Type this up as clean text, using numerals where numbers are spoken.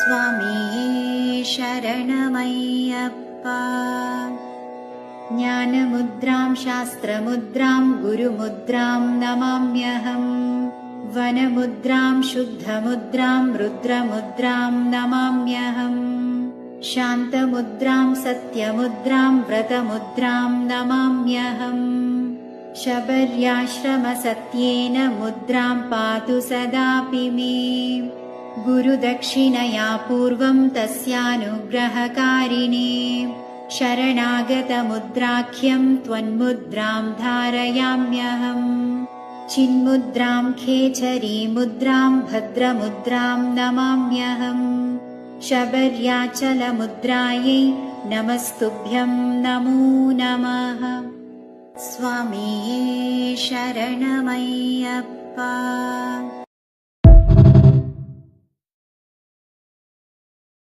स्वामिये शरणमय्यप्पा। ज्ञानमुद्रां शास्त्रमुद्रां गुरुमुद्रां नमाम्यहम्। वनमुद्रां शुद्धमुद्रां रुद्रमुद्रां नमाम्यहम्। शान्तमुद्रां सत्यमुद्रां व्रतमुद्रां नमाम्यहम्। शबर्याश्रमसत्येन मुद्रां पातु सदापि मे। गुरुदक्षिणया पूर्वं तस्यानुग्रहकारिणे। शरणागतमुद्राख्यं त्वन्मुद्रां धारयाम्यहम्। चिन्मुद्रां खेचरीमुद्रां भद्रमुद्रां नमाम्यहम्। शबर्याचलमुद्रायै नमस्तुभ्यं नमो नमः। स्वामिये शरणमय्यप्पा।